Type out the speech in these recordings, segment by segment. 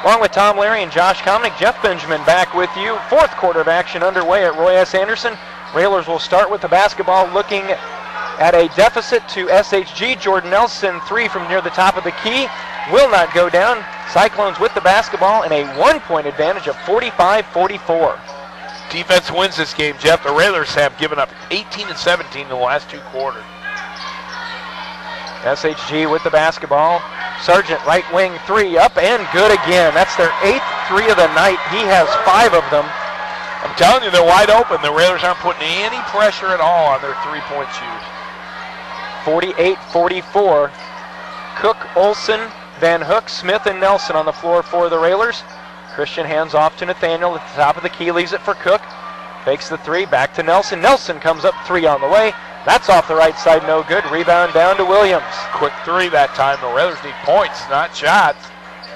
Along with Tom Larey and Josh Komnick, Jeff Benjamin back with you. Fourth quarter of action underway at Roy S. Anderson. Railers will start with the basketball, looking at a deficit to SHG. Jordan Nelson, three from near the top of the key, will not go down. Cyclones with the basketball and a 1-point advantage of 45-44. Defense wins this game, Jeff. The Railers have given up 18 and 17 in the last two quarters. SHG with the basketball. Sargent, right wing three, up and good again. That's their 8th three of the night. He has 5 of them. I'm telling you, they're wide open. The Railers aren't putting any pressure at all on their three-point shooters. 48-44. Cook, Olsen, Van Hook, Smith, and Nelson on the floor for the Railers. Christian hands off to Nathaniel at the top of the key, leaves it for Cook. Fakes the three, back to Nelson. Nelson comes up, 3 on the way. That's off the right side, no good. Rebound down to Williams. Quick 3 that time. The Railers need points, not shots.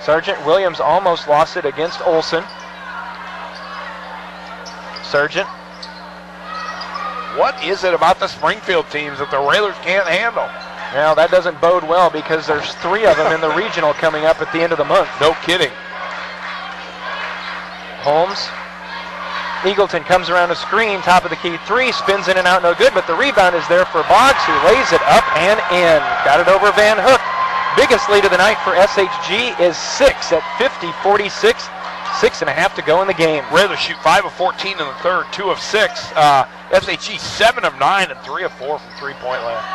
Sargent, Williams almost lost it against Olsen. Sargent. What is it about the Springfield teams that the Railers can't handle? Now, that doesn't bode well because there's 3 of them in the regional coming up at the end of the month. No kidding. Holmes. Eagleton comes around a screen, top of the key 3, spins in and out, no good, but the rebound is there for Boggs, who lays it up and in. Got it over Van Hook. Biggest lead of the night for SHG is 6 at 50-46. 6.5 to go in the game. Railers shoot 5 of 14 in the third, 2 of 6. SHG 7 of 9 and 3 of 4 from three-point land.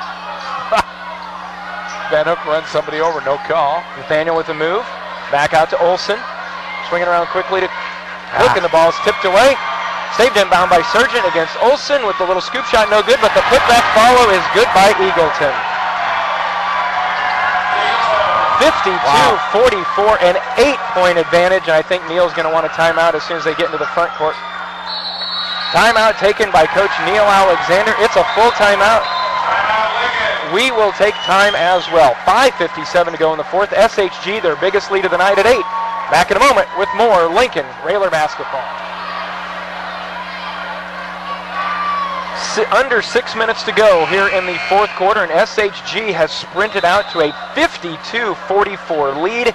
Van Hook runs somebody over, no call. Nathaniel with the move. Back out to Olsen. Swinging around quickly to Cook, and the ball is tipped away. Saved inbound by Sargent against Olsen with the little scoop shot, no good, but the putback follow is good by Eagleton. 52-44, an 8-point advantage, and I think Neal's going to want a timeout as soon as they get into the front court. Timeout taken by Coach Neal Alexander. It's a full timeout. We will take time as well. 5:57 to go in the fourth. SHG, their biggest lead of the night at 8. Back in a moment with more Lincoln Railer basketball. Under 6 minutes to go here in the fourth quarter, and SHG has sprinted out to a 52-44 lead.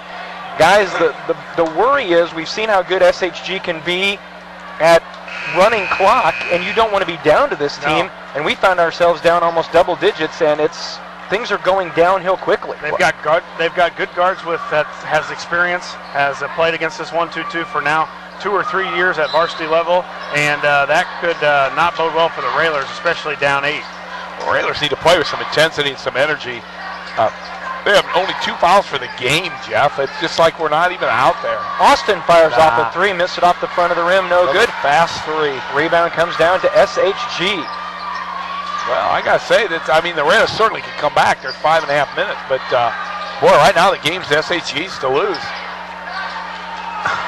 Guys, the worry is we've seen how good SHG can be at running clock, and you don't want to be down to this team. And we found ourselves down almost double digits, and things are going downhill quickly. They've got good guards that has experience, has played against this 1-2-2 for now 2 or 3 years at varsity level, and that could not bode well for the Railers, especially down 8. The Railers need to play with some intensity and some energy. They have only 2 fouls for the game, Jeff. It's just like we're not even out there. Austin fires off a 3, missed it off the front of the rim, no good. Fast 3. Rebound comes down to SHG. Well, I got to say, the Railers certainly can come back. There's 5.5 minutes, but boy, right now the game's SHG's to lose.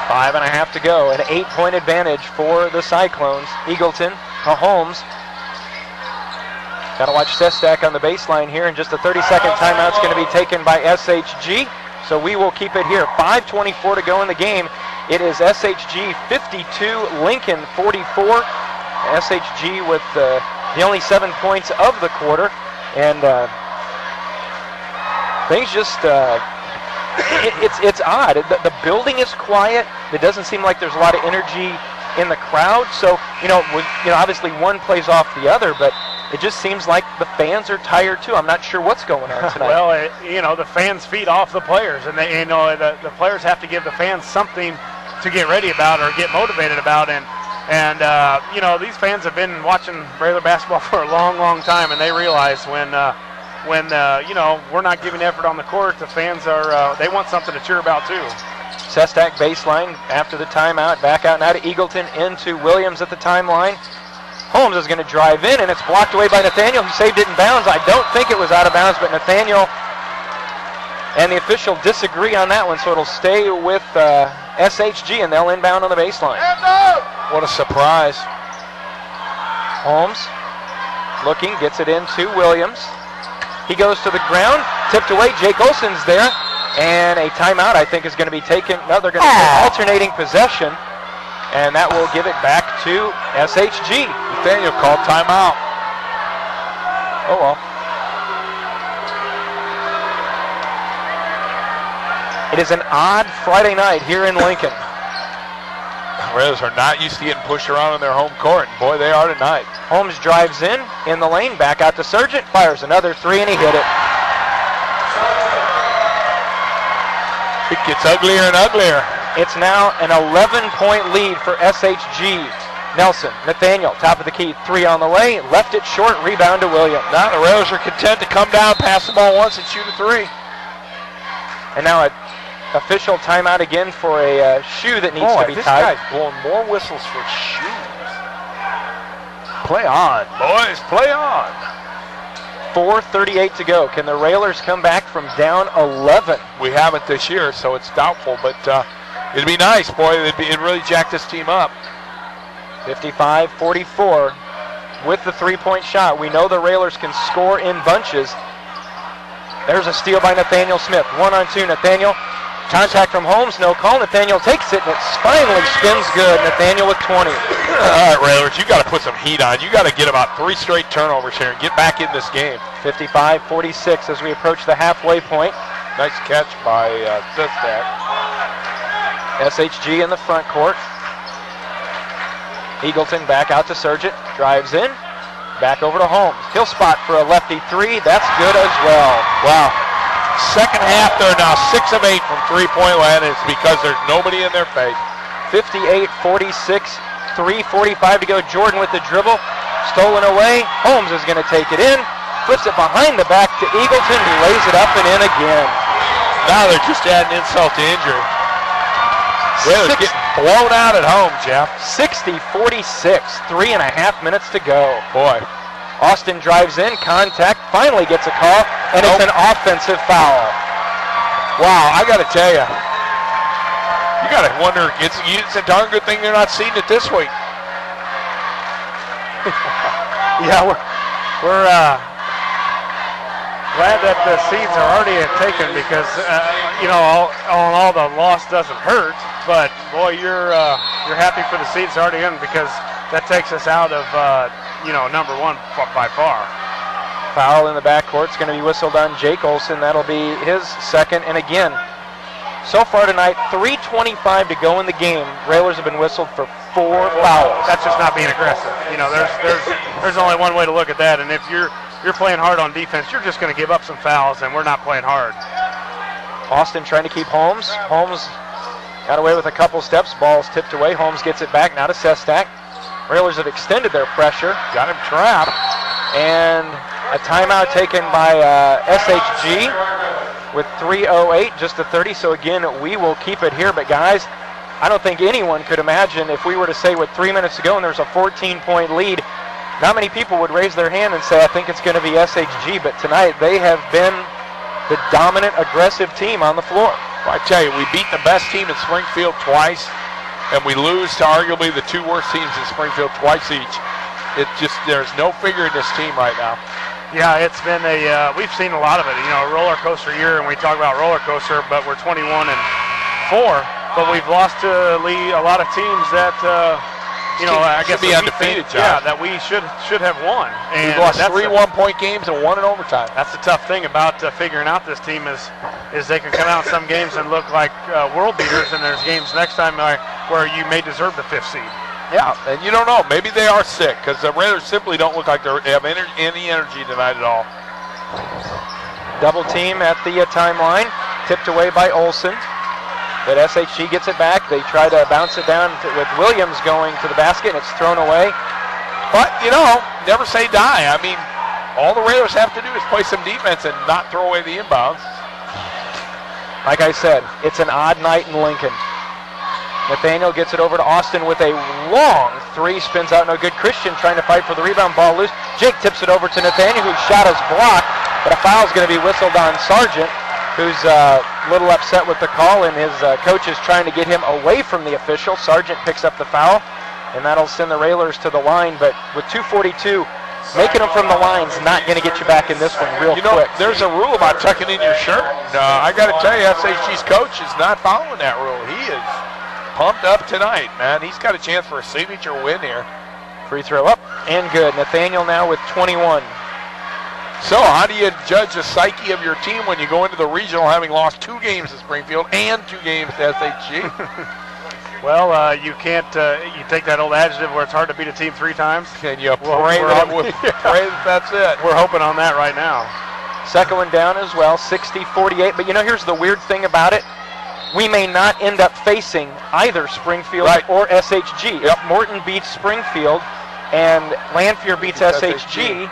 5.5 to go, an 8-point advantage for the Cyclones. Eagleton to Holmes. Got to watch Sestak on the baseline here, and just a 30-second timeout's going to be taken by SHG. So we will keep it here. 5:24 to go in the game. It is SHG 52, Lincoln 44. SHG with the only 7 points of the quarter, and things just it's odd. The building is quiet. It doesn't seem like there's a lot of energy in the crowd. So obviously one plays off the other, but it just seems like the fans are tired too. I'm not sure what's going on tonight. Well, the fans feed off the players, and the players have to give the fans something to get ready about or get motivated about, and these fans have been watching Railer basketball for a long, long time, and they realize when we're not giving effort on the court, the fans they want something to cheer about too. Sestak baseline after the timeout, back out now to Eagleton, into Williams at the timeline. Holmes is going to drive in, and it's blocked away by Nathaniel, who saved it in bounds. I don't think it was out of bounds, but Nathaniel and the official disagree on that one, so it'll stay with SHG, and they'll inbound on the baseline. What a surprise. Holmes looking, gets it into Williams. He goes to the ground, tipped away. Jake Olsen's there, and a timeout, I think, is going to be taken. No, they're going to take alternating possession, and that will give it back to SHG. Nathaniel called timeout. Oh, well. It It is an odd Friday night here in Lincoln. Railers are not used to getting pushed around in their home court, and boy, they are tonight. Holmes drives in the lane, back out to Sargent, fires another three, and he hit it. It gets uglier and uglier. It's now an 11-point lead for SHG. Nelson, Nathaniel, top of the key, three on the way, left it short, rebound to Williams. Now the Railers are content to come down, pass the ball once, and shoot a three. And now an official timeout again for a shoe that needs to be this tied. guy's blowing more whistles for shoes. Play on, boys, play on. 4:38 to go. Can the Railers come back from down 11? We haven't this year, so it's doubtful, but it'd be nice, boy. It'd really jack this team up. 55-44 with the three-point shot. We know the Railers can score in bunches. There's a steal by Nathaniel Smith. 1-on-2, Nathaniel. Contact from Holmes, no call. Nathaniel takes it, and it finally spins good. Nathaniel with 20. All right, Railers, you got to put some heat on. You got to get about 3 straight turnovers here and get back in this game. 55-46 as we approach the halfway point. Nice catch by Sestak. SHG in the front court. Eagleton back out to Sargent, drives in, back over to Holmes. He'll spot for a lefty three. That's good as well. Wow. Second half, they're now 6 of 8 from three-point land, and it's because there's nobody in their face. 58-46, 3:45 to go. Jordan with the dribble, stolen away. Holmes is going to take it in, flips it behind the back to Eagleton, who lays it up and in again. Now they're just adding insult to injury. Railers getting blown out at home, Jeff. 60-46, 3.5 minutes to go. Boy. Austin drives in, contact, finally gets a call, and it's an offensive foul. Wow, I got to tell you, you got to wonder, it's a darn good thing they're not seeing it this week. Yeah, we're glad that the seeds are already taken because, all the loss doesn't hurt, but boy, you're happy for the seeds already in because that takes us out of, number one by far. Foul in the backcourt is going to be whistled on Jake Olson. That'll be his second. And again, so far tonight, 3:25 to go in the game. Railers have been whistled for 4 fouls. That's just not being aggressive. There's only one way to look at that. And if you're playing hard on defense, you're just going to give up some fouls, and we're not playing hard. Austin trying to keep Holmes. Holmes got away with a couple steps. Ball's tipped away. Holmes gets it back. Now to Sestak. Railers have extended their pressure. Got him trapped. And a timeout taken by SHG with 3:08, just a 30. So again, we will keep it here. But guys, I don't think anyone could imagine if we were to say with 3 minutes to go and there's a 14-point lead, not many people would raise their hand and say, I think it's going to be SHG. But tonight, they have been the dominant, aggressive team on the floor. Well, I tell you, we beat the best team in Springfield twice, and we lose to arguably the 2 worst teams in Springfield twice each. There's no figure in this team right now. Yeah, it's been we've seen a lot of it, a roller coaster year, and we talk about roller coaster, but we're 21-4, but we've lost to a lot of teams that, I guess be undefeated, yeah, that we should have won. And we've lost 3 one-point games and 1 in overtime. That's the tough thing about figuring out this team is they can come out some games and look like world beaters, and there's games next time where you may deserve the 5th seed. Yeah, and you don't know. Maybe they are sick because the Raiders simply don't look like they have any energy tonight at all. Double team at the timeline, tipped away by Olson. But SHG gets it back. They try to bounce it down with Williams going to the basket, and it's thrown away. But, never say die. I mean, all the Raiders have to do is play some defense and not throw away the inbounds. Like I said, it's an odd night in Lincoln. Nathaniel gets it over to Austin with a long three, spins out no good. Christian trying to fight for the rebound, ball loose. Jake tips it over to Nathaniel, whose shot is blocked, but a foul is going to be whistled on Sargent, who's a little upset with the call, and his coach is trying to get him away from the official. Sargent picks up the foul, and that'll send the Railers to the line, but with 2:42, making them from the line's not going to get you back in this one real quick. There's a rule about tucking in your shirt. I got to tell you, SHG's coach is not following that rule. He is pumped up tonight, man. He's got a chance for a signature win here. Free throw up and good. Nathaniel now with 21. So how do you judge the psyche of your team when you go into the regional having lost 2 games to Springfield and 2 games to SHG? Well, you can't. You take that old adjective where it's hard to beat a team 3 times. And you pray that that's it. We're hoping on that right now. Second one down as well, 60-48. But, here's the weird thing about it. We may not end up facing either Springfield or SHG. If Morton beats Springfield and Lanphier beats SHG.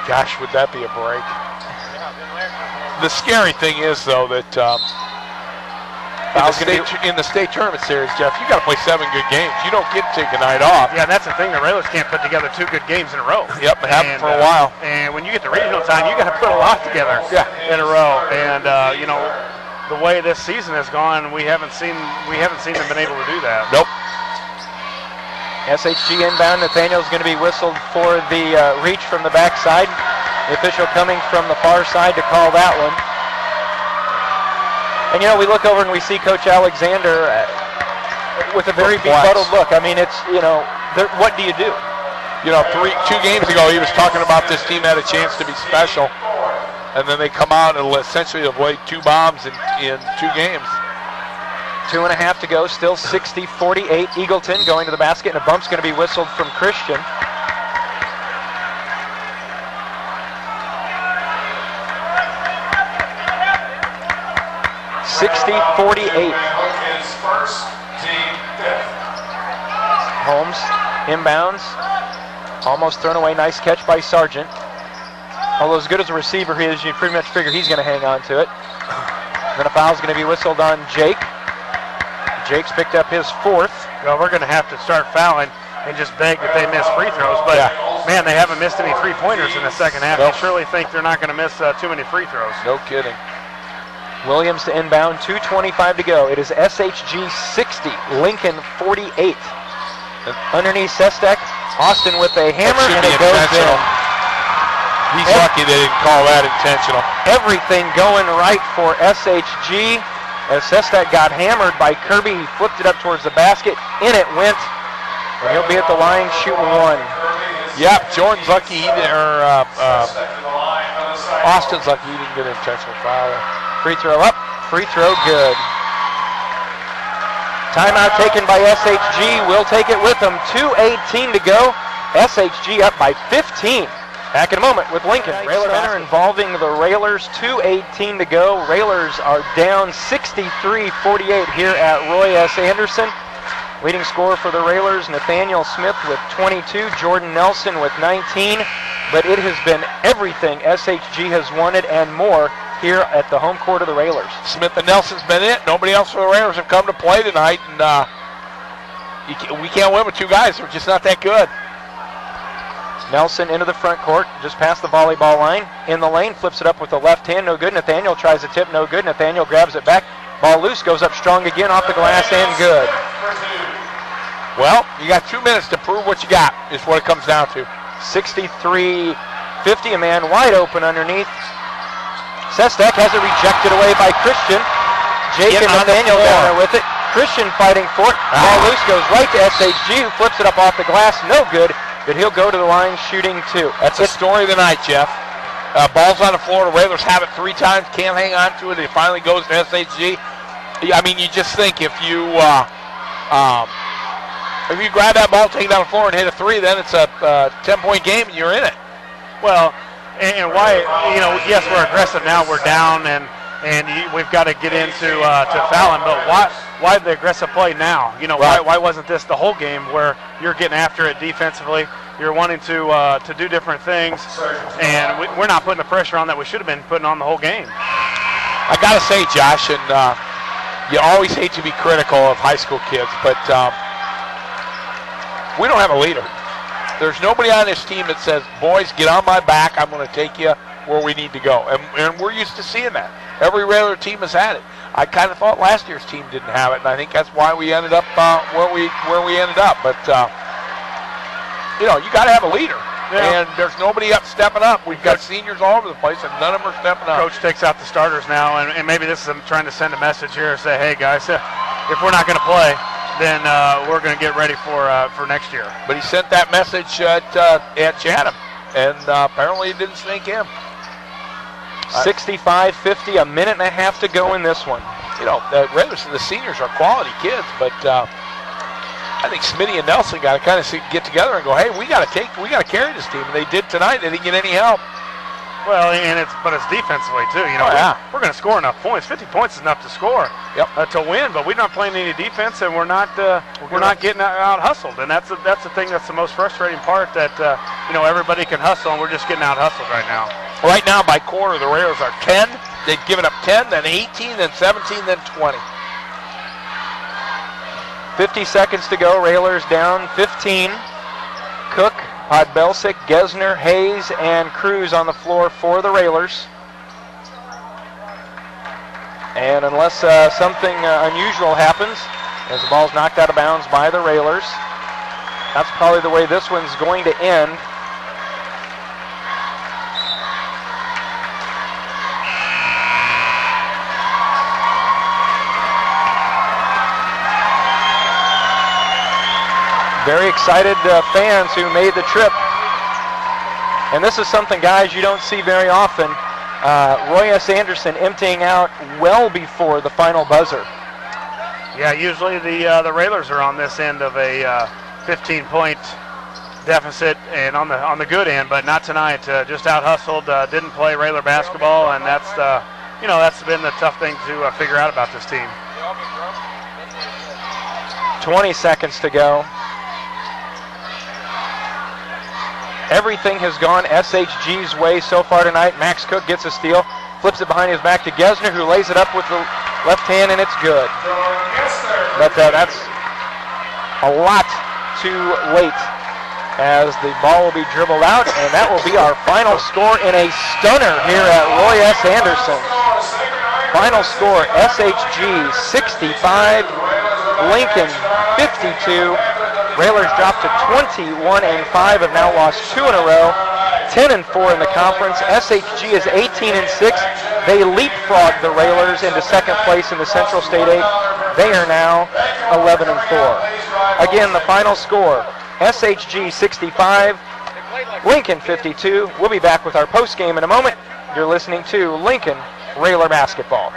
Gosh, would that be a break? The scary thing is, though, that in the state tournament series, Jeff, you got to play 7 good games. You don't get to take a night off. Yeah, and that's the thing. The Railers can't put together 2 good games in a row. Yep, it happened for a while. And when you get to regional time, you got to put a lot together in a row. And the way this season has gone, we haven't seen them been able to do that. Nope. SHG inbound. Nathaniel's going to be whistled for the reach from the backside. The official coming from the far side to call that one. And we look over and we see Coach Alexander with a very befuddled look. I mean, it's what do you do? 2 games ago he was talking about this team had a chance to be special, and then they come out and essentially have laid 2 bombs in 2 games. 2.5 to go, still 60-48. Eagleton going to the basket, and a bump's going to be whistled from Christian. Holmes inbounds, almost thrown away. Nice catch by Sargent. Although as good as a receiver he is, you pretty much figure he's going to hang on to it. Then a foul's going to be whistled on Jake. Jake's picked up his 4th. Well, we're going to have to start fouling and just beg that they miss free throws. But, man, they haven't missed any 3-pointers in the second half. Nope. I surely think they're not going to miss too many free throws. No kidding. Williams to inbound, 2:25 to go. It is SHG 60, Lincoln 48. Underneath Sestek, Austin with a hammer, and it goes in. He's lucky they didn't call that intentional. Everything going right for SHG. As Sestek got hammered by Kirby, he flipped it up towards the basket. In it went, and he'll be at the line shooting 1. Yep, Jordan's lucky Austin's lucky he didn't get an intentional foul. Free throw up, free throw good. Timeout taken by SHG. We'll take it with them. 2:18 to go. SHG up by 15. Back in a moment with Lincoln. Railer Center involving the Railers. 2:18 to go. Railers are down 63-48 here at Roy S. Anderson. Leading scorer for the Railers, Nathaniel Smith with 22, Jordan Nelson with 19. But it has been everything SHG has wanted and more here at the home court of the Railers. Smith and Nelson's been it. Nobody else for the Railers have come to play tonight, and we can't win with 2 guys. We're just not that good. Nelson into the front court, just past the volleyball line. In the lane, flips it up with the left hand, no good. Nathaniel tries a tip, no good. Nathaniel grabs it back. Ball loose, goes up strong again, off the glass, and good. Well, you got 2 minutes to prove what you got, is what it comes down to. 63-50, a man wide open underneath. Sestek has it rejected away by Christian. Jake and Nathaniel down there with it. Christian fighting for it. Ball loose, goes right to SHG, who flips it up off the glass, no good. But he'll go to the line shooting 2. That's a story of the night, Jeff. Ball's on the floor. The Railers have it 3 times. Can't hang on to it. It finally goes to SHG. I mean, you just think if you grab that ball, take it down the floor, and hit a 3, then it's a 10-point game, and you're in it. Well, and why? Yes, we're aggressive now. We're down, and we've got to get into to fouling. But why the aggressive play now? Why wasn't this the whole game where you're getting after it defensively? You're wanting to do different things, and we're not putting the pressure on that we should have been putting on the whole game. I got to say, Josh, and you always hate to be critical of high school kids, but we don't have a leader. There's nobody on this team that says, boys, get on my back. I'm going to take you where we need to go. And we're used to seeing that. Every Railer team has had it. I kind of thought last year's team didn't have it, and I think that's why we ended up where we ended up. But, you got to have a leader. Yeah. And there's nobody up stepping up. We've got seniors all over the place, and none of them are stepping up. Coach takes out the starters now, and maybe this is trying to send a message here and say, hey, guys, if we're not going to play, then we're going to get ready for next year. But he sent that message at Chatham. and apparently it didn't sneak in. 65-50, a minute and a half to go in this one. You know, the seniors are quality kids, but I think Smitty and Nelson got to kind of get together and go, hey, we got to carry this team. And they did tonight. They didn't get any help. Well, but it's defensively too. You know, we're going to score enough points. 50 points is enough to score, to win. But we're not playing any defense, and we're not getting out hustled. And that's the thing that's the most frustrating part. That everybody can hustle, and we're just getting out hustled right now. Right now, by quarter, the Railers are 10. They've given up 10, then 18, then 17, then 20. 50 seconds to go. Railers down 15. Cook, Podbelsic, Gesner, Hayes, and Cruz on the floor for the Railers. And unless something unusual happens, as the ball's knocked out of bounds by the Railers, that's probably the way this one's going to end. Very excited fans who made the trip. And this is something, guys, you don't see very often. Roy S. Anderson emptying out well before the final buzzer. Yeah, usually the Railers are on this end of a 15-point deficit and on the good end, but not tonight. Just out hustled, didn't play Railer basketball, and that's been the tough thing to figure out about this team. 20 seconds to go. Everything has gone SHG's way so far tonight. Max Cook gets a steal, flips it behind his back to Gesner, who lays it up with the left hand, and it's good. But that's a lot too late, as the ball will be dribbled out, and that will be our final score in a stunner here at Roy S. Anderson. Final score, SHG 65, Lincoln 52. Railers dropped to 21-5, have now lost 2 in a row, 10-4 in the conference. SHG is 18-6. They leapfrogged the Railers into second place in the Central State 8. They are now 11-4. Again, the final score, SHG 65, Lincoln 52. We'll be back with our post game in a moment. You're listening to Lincoln Railer Basketball.